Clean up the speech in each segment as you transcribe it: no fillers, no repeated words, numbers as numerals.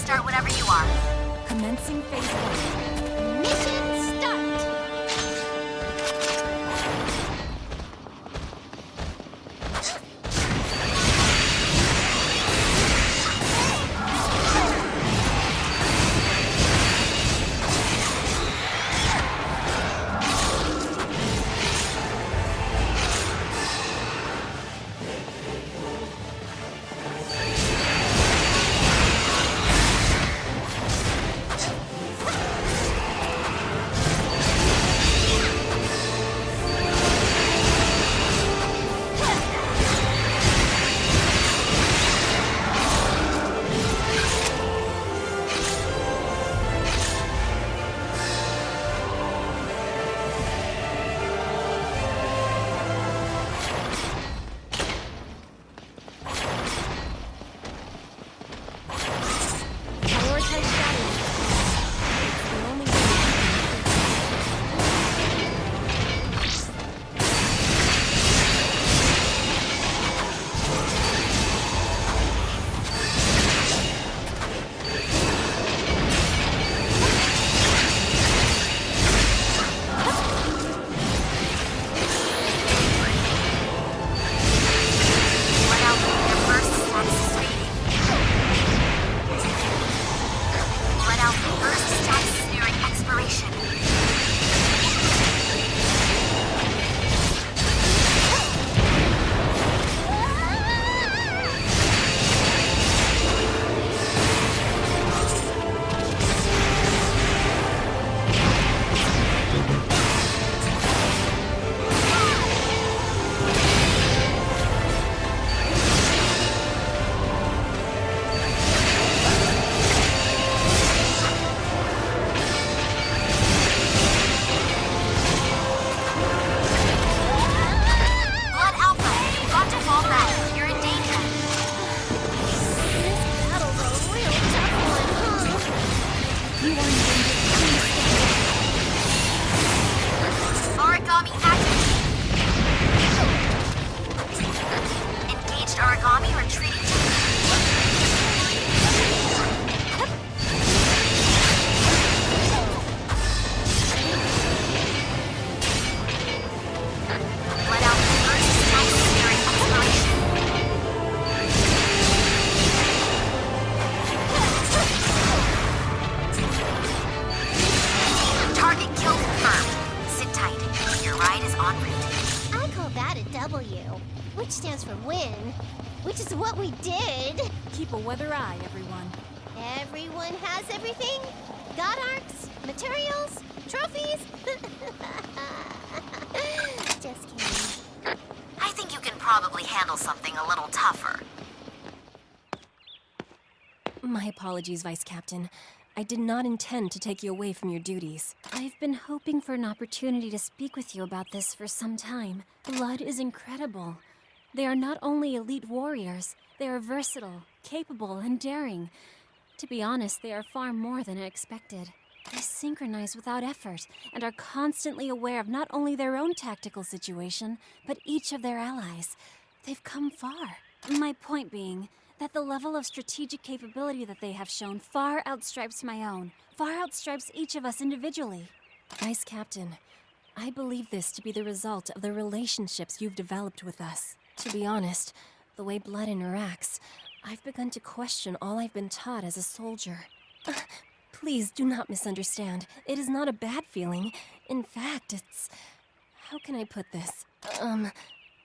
start whenever you are. Commencing phase 1. Mission start! Which stands for win, which is what we did. Keep a weather eye, everyone. Everyone has everything? God arcs, materials, trophies? Just kidding. I think you can probably handle something a little tougher. My apologies, Vice Captain. I did not intend to take you away from your duties. I've been hoping for an opportunity to speak with you about this for some time. Blood is incredible. They are not only elite warriors, they are versatile, capable, and daring. To be honest, they are far more than I expected. They synchronize without effort, and are constantly aware of not only their own tactical situation, but each of their allies. They've come far. My point being that the level of strategic capability that they have shown far outstripes my own, far outstripes each of us individually. Vice Captain, I believe this to be the result of the relationships you've developed with us. To be honest, the way blood interacts, I've begun to question all I've been taught as a soldier. Please do not misunderstand. It is not a bad feeling. In fact, it's... How can I put this?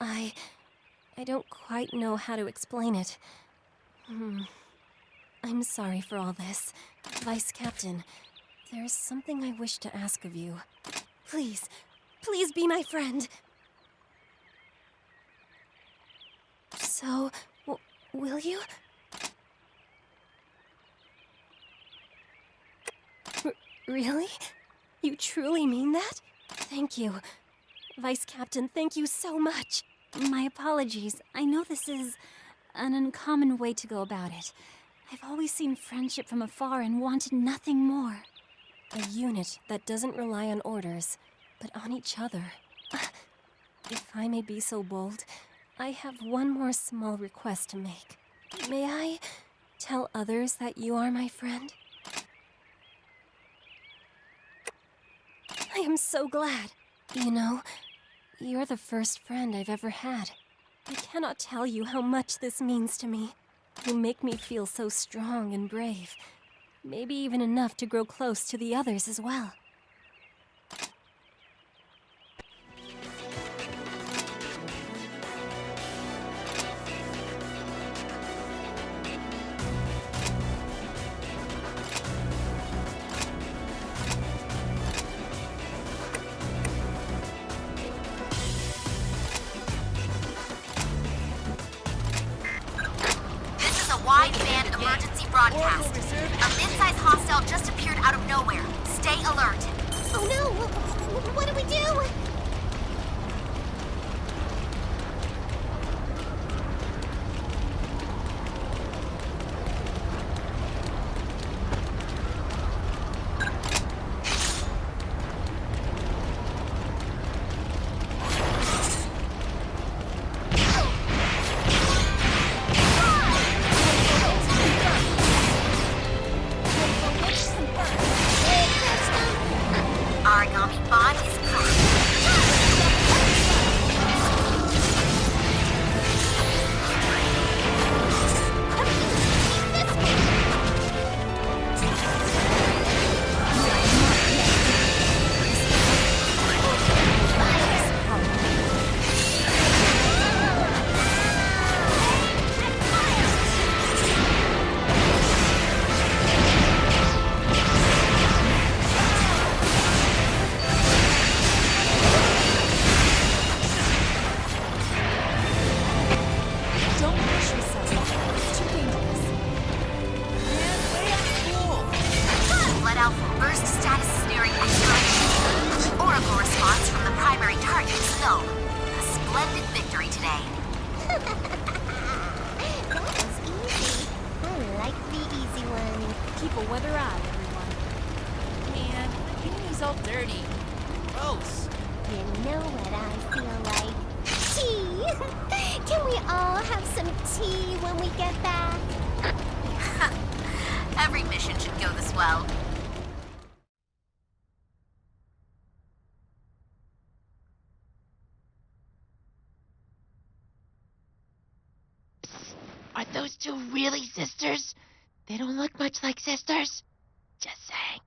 I don't quite know how to explain it. I'm sorry for all this. Vice Captain, there is something I wish to ask of you. Please, please be my friend. So, will you? Really? You truly mean that? Thank you. Vice Captain, thank you so much. My apologies. I know this is an uncommon way to go about it. I've always seen friendship from afar and wanted nothing more. A unit that doesn't rely on orders, but on each other. If I may be so bold, I have one more small request to make. May I Tell others that you are my friend? I am so glad. You know, you're the first friend I've ever had. I cannot tell you how much this means to me. You make me feel so strong and brave. Maybe even enough to grow close to the others as well. Wide-band emergency broadcast. A mid-sized hostile just appeared out of nowhere. Stay alert. Oh no! What do we do? Origami bot is cracked. weather eye, everyone. Man, the painting's all dirty. Gross. You know what I feel like? Tea! Can we all have some tea when we get back? Every mission should go this well. Are those two really sisters? They don't look much like sisters. Just saying.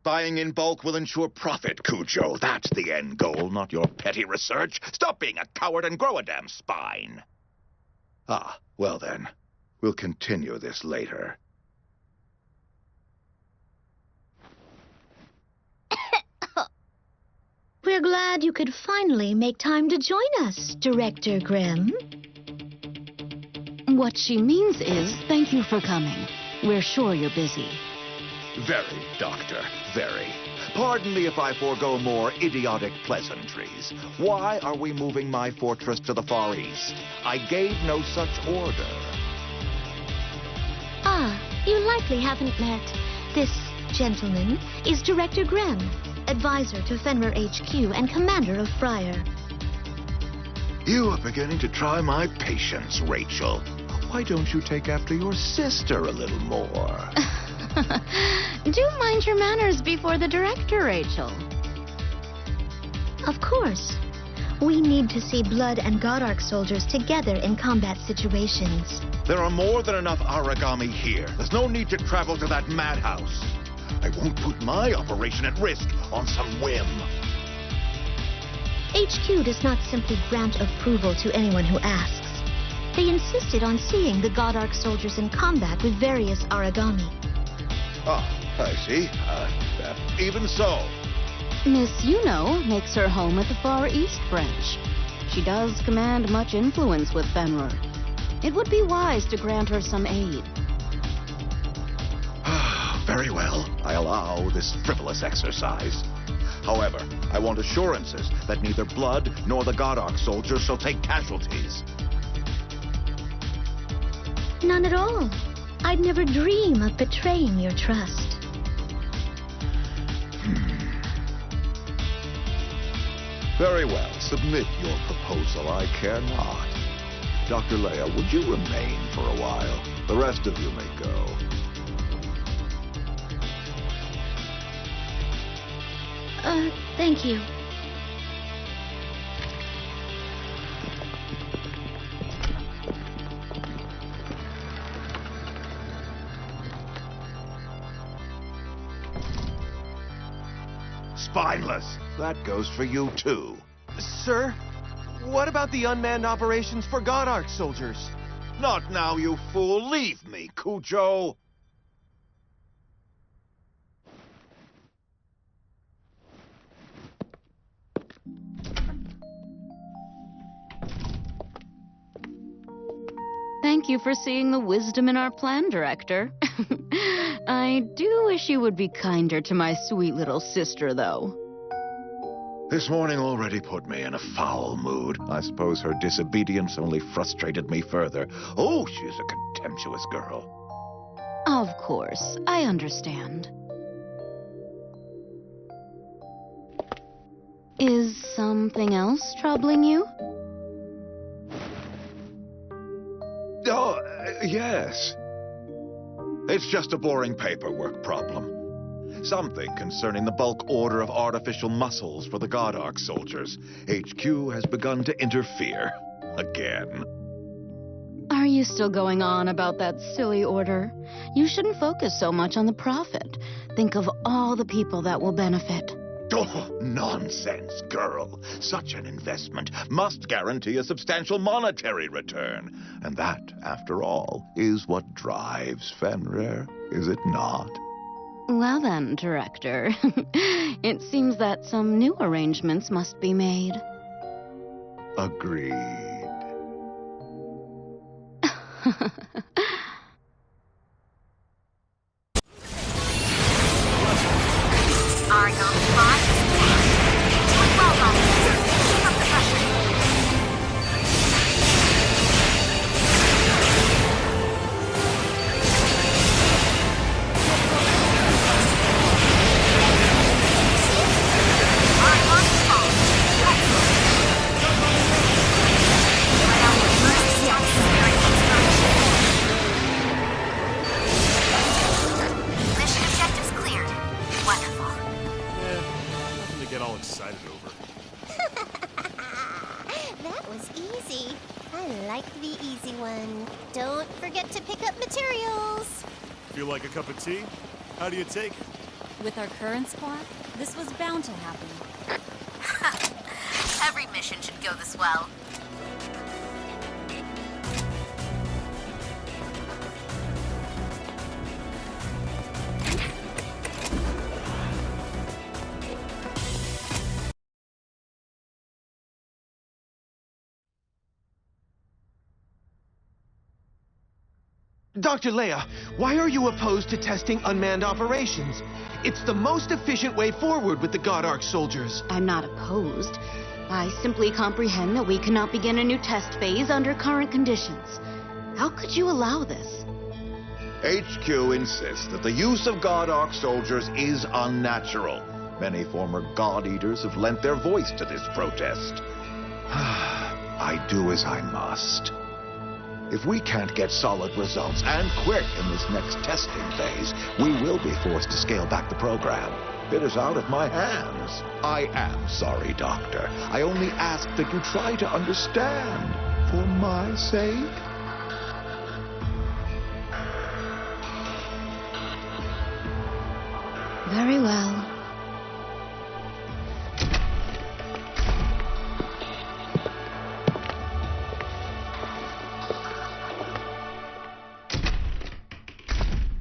Buying in bulk will ensure profit, Cujo. That's the end goal, not your petty research. Stop being a coward and grow a damn spine. Ah, well then. We'll continue this later. We're glad you could finally make time to join us, Director Grimm. What she means is, thank you for coming. We're sure you're busy. Very, Doctor, very. Pardon me if I forego more idiotic pleasantries. Why are we moving my fortress to the Far East? I gave no such order. Ah, you likely haven't met. This gentleman is Director Grimm, advisor to Fenrir HQ and commander of Friar. You are beginning to try my patience, Rachel. Why don't you take after your sister a little more? Do mind your manners before the director, Rachel. Of course. We need to see Blood and Godark soldiers together in combat situations. There are more than enough origami here. There's no need to travel to that madhouse. I won't put my operation at risk on some whim. HQ does not simply grant approval to anyone who asks. They insisted on seeing the Godark soldiers in combat with various origami. Ah, I see. Even so. Miss Yuno makes her home at the Far East branch. She does command much influence with Fenrir. It would be wise to grant her some aid. Very well. I allow this frivolous exercise. However, I want assurances that neither Blood nor the Godark soldiers shall take casualties. None at all. I'd never dream of betraying your trust. Very well. Submit your proposal. I care not. Dr. Leia, would you remain for a while? The rest of you may go. Thank you. Spineless. That goes for you, too. Sir, what about the unmanned operations for God Arc soldiers? Not now, you fool. Leave me, Cujo. Thank you for seeing the wisdom in our plan, Director. I do wish you would be kinder to my sweet little sister, though. This morning already put me in a foul mood. I suppose her disobedience only frustrated me further. Oh, she's a contemptuous girl. Of course, I understand. Is something else troubling you? Oh, yes. It's just a boring paperwork problem. Something concerning the bulk order of artificial muscles for the God Arc soldiers. HQ has begun to interfere. Again. Are you still going on about that silly order? You shouldn't focus so much on the profit. Think of all the people that will benefit. Oh, nonsense, girl. Such an investment must guarantee a substantial monetary return. And that, after all, is what drives Fenrir, is it not? Well then, Director. It seems that some new arrangements must be made. Agreed. Our young spy is doing well, Julius. Keep up the pressure. Our launch fall. Excellent. Right out the first steps during exploration. Mission objectives cleared. Wonderful. Nothing to get all excited over. That was easy. I like the easy one. Don't forget to pick up materials. Feel like a cup of tea? How do you take it? With our current squad, this was bound to happen. Every mission should go this well. Dr. Leia, why are you opposed to testing unmanned operations? It's the most efficient way forward with the God Arc soldiers. I'm not opposed. I simply comprehend that we cannot begin a new test phase under current conditions. How could you allow this? HQ insists that the use of God Arc soldiers is unnatural. Many former God Eaters have lent their voice to this protest. I do as I must. If we can't get solid results, and quick, in this next testing phase, we will be forced to scale back the program. It is out of my hands. I am sorry, Doctor. I only ask that you try to understand, for my sake. Very well.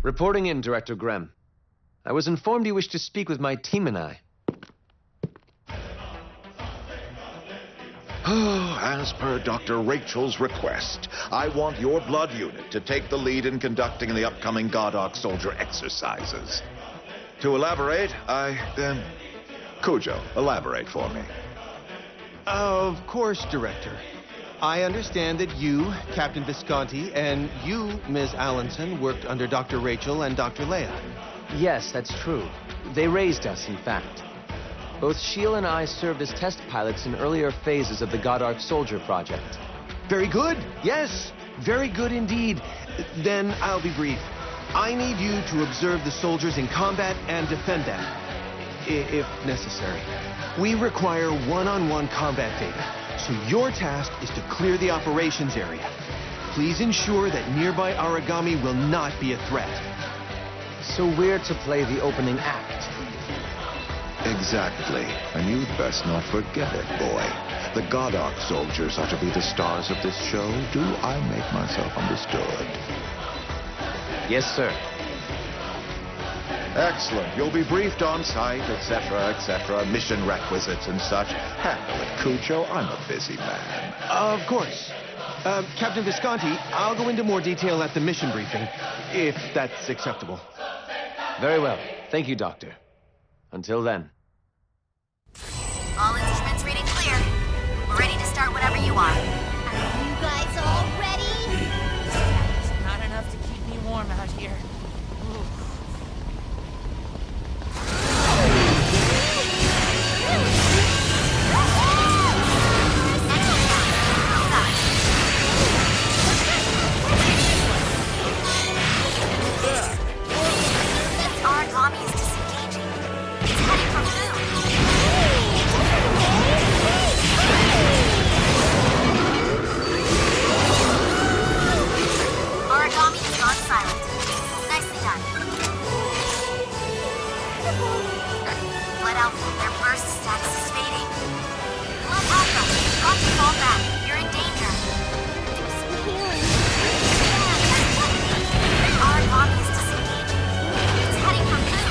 Reporting in, Director Grem. I was informed you wish to speak with my team and I. As per Dr. Rachel's request, I want your blood unit to take the lead in conducting the upcoming God Arc soldier exercises. To elaborate, Cujo, elaborate for me. Of course, Director. I understand that you, Captain Visconti, and you, Ms. Allenson, worked under Dr. Rachel and Dr. Leia. Yes, that's true. They raised us, in fact. Both Ciel and I served as test pilots in earlier phases of the God Arc Soldier project. Very good. Yes, very good indeed. Then I'll be brief. I need you to observe the soldiers in combat and defend them, if necessary. We require one-on-one combat data, so your task is to clear the operations area. Please ensure that nearby Aragami will not be a threat. So we're to play the opening act. Exactly. And you'd best not forget it, boy. The God Arc soldiers are to be the stars of this show. Do I make myself understood? Yes, sir. Excellent. You'll be briefed on site, etc., mission requisites and such. Handle it, Cujo. I'm a busy man. Of course. Captain Visconti, I'll go into more detail at the mission briefing, if that's acceptable. Very well. Thank you, Doctor. Until then. All instruments reading clear. We're ready to start whenever you are. You guys all ready? It's not enough to keep me warm out here. Aragami is disengaging. It's heading for food. Aragami has gone silent. Nicely done. Blood Alpha, their burst status is fading. Blood Alpha, you've got to fall back. You're in danger. Do some healing. Aragami is disengaging. It's heading for food.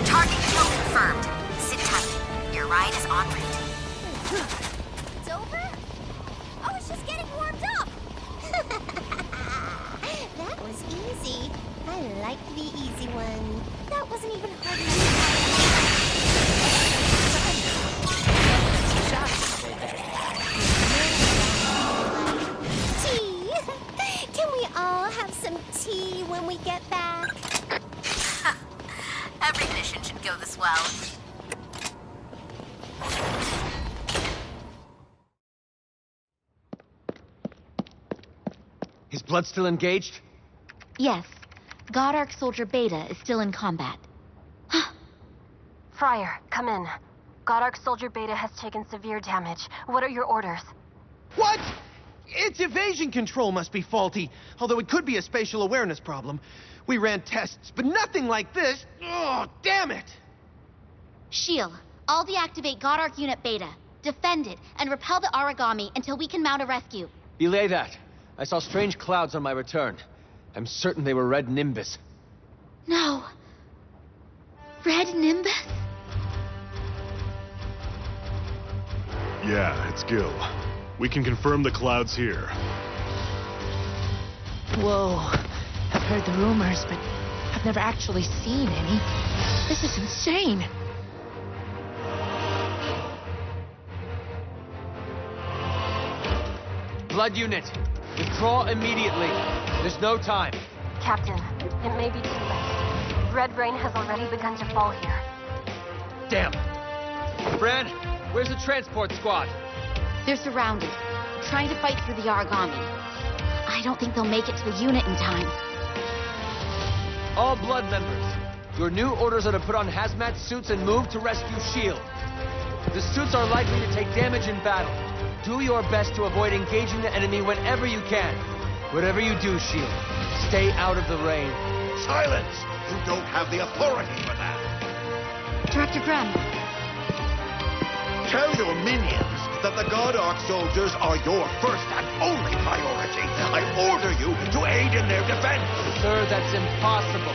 Target kill confirmed. Sit tight. Your ride is en route. It's over? I was just getting warmed up. That was easy. I like the easy one. That wasn't even hard enough. Tea. Can we all have some tea when we get back? Every mission should go this well. Is Blood still engaged? Yes. God Arc Soldier Beta is still in combat. Friar, come in. God Arc Soldier Beta has taken severe damage. What are your orders? What? Its evasion control must be faulty, although it could be a spatial awareness problem. We ran tests, but nothing like this. Oh, damn it! Ciel, all deactivate God Arc Unit Beta. Defend it, and repel the Aragami until we can mount a rescue. Belay that. I saw strange clouds on my return. I'm certain they were Red Nimbus. No. Red Nimbus? Yeah, it's Gil. We can confirm the clouds here. Whoa. I've heard the rumors, but I've never actually seen any. This is insane. Blood unit, withdraw immediately. There's no time. Captain, it may be too late. Red rain has already begun to fall here. Damn. Fran, where's the transport squad? They're surrounded, trying to fight through the Aragami. I don't think they'll make it to the unit in time. All Blood members, your new orders are to put on hazmat suits and move to rescue Ciel. The suits are likely to take damage in battle. Do your best to avoid engaging the enemy whenever you can. Whatever you do, Ciel, stay out of the rain. Silence! You don't have the authority for that. Director Graham. Tell your minions that the God Arc soldiers are your first and only priority. I order you to aid in their defense. Sir, that's impossible.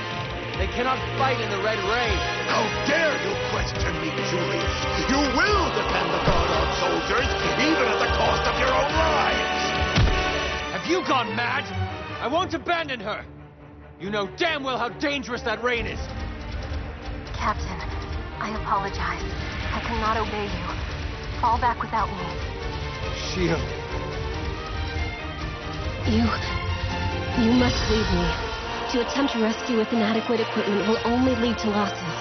They cannot fight in the red rain. How dare you question me, Julius? You will defend the God Arc soldiers, even at the cost of your own lives. Have you gone mad? I won't abandon her. You know damn well how dangerous that rain is. Captain, I apologize. I cannot obey you. Fall back without me. Ciel. You must leave me. To attempt rescue with inadequate equipment will only lead to losses.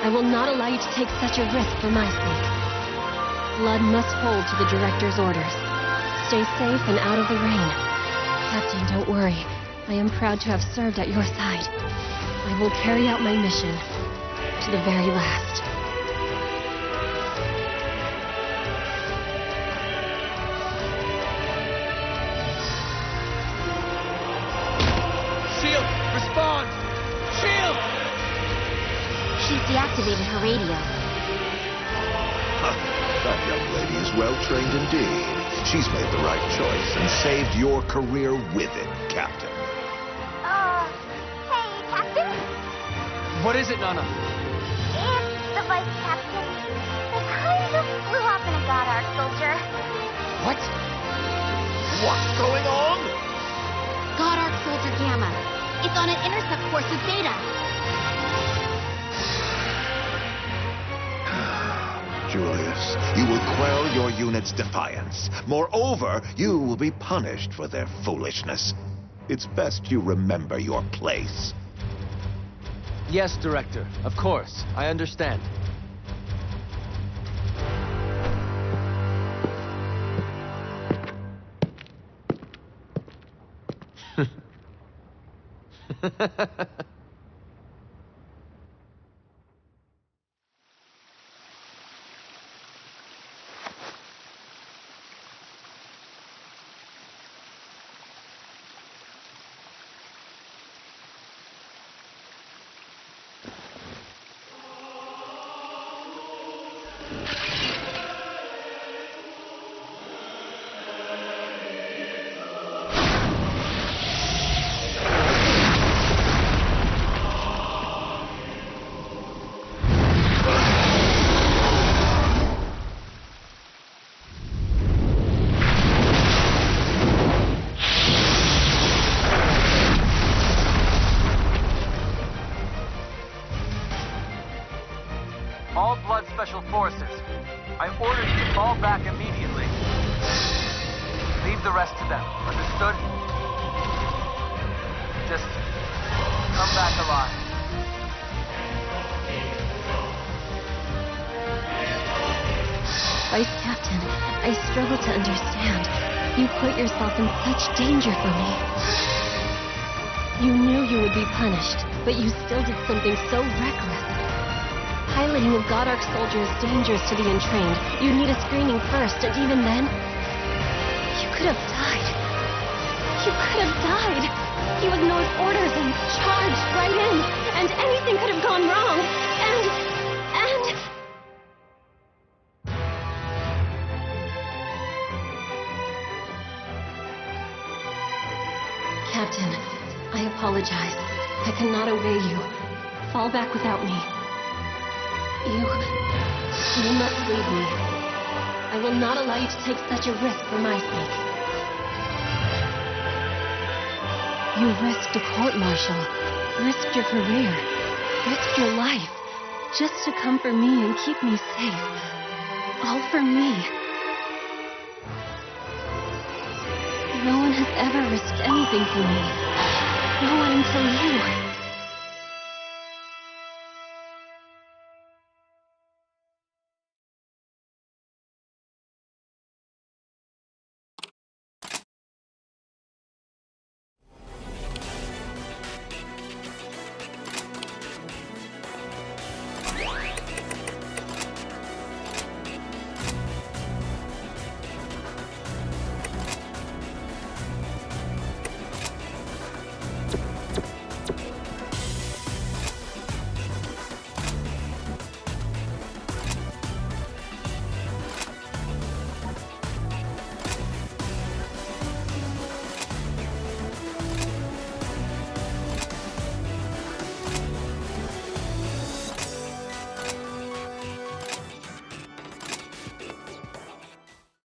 I will not allow you to take such a risk for my sake. Blood must hold to the Director's orders. Stay safe and out of the rain. Captain, don't worry. I am proud to have served at your side. I will carry out my mission to the very last. Shield, respond! Shield! She's deactivated her radio. That young lady is well trained indeed. She's made the right choice and saved your career with it, Captain. Hey, Captain? What is it, Nana? It's the Vice Captain. They kind of flew off in a Goddard soldier. What? What's going on? Goddard Soldier Gamma. It's on an intercept course with Beta. Julius, you will quell your unit's defiance. Moreover, you will be punished for their foolishness. It's best you remember your place. Yes, Director. Of course. I understand. All Blood Special Forces, I order you to fall back immediately. Leave the rest to them, understood? Just come back alive. Vice Captain, I struggle to understand. You put yourself in such danger for me. You knew you would be punished, but you still did something so reckless. Piloting a Goddard soldier is dangerous to the untrained. You'd need a screening first, and even then, you could have died. You could have died. You ignored orders and charged right in, and anything could have gone wrong. And... Captain, I apologize. I cannot obey you. Fall back without me. You must leave me. I will not allow you to take such a risk for my sake. You risked a court-martial, risked your career, risked your life, just to come for me and keep me safe. All for me. No one has ever risked anything for me. No one until you.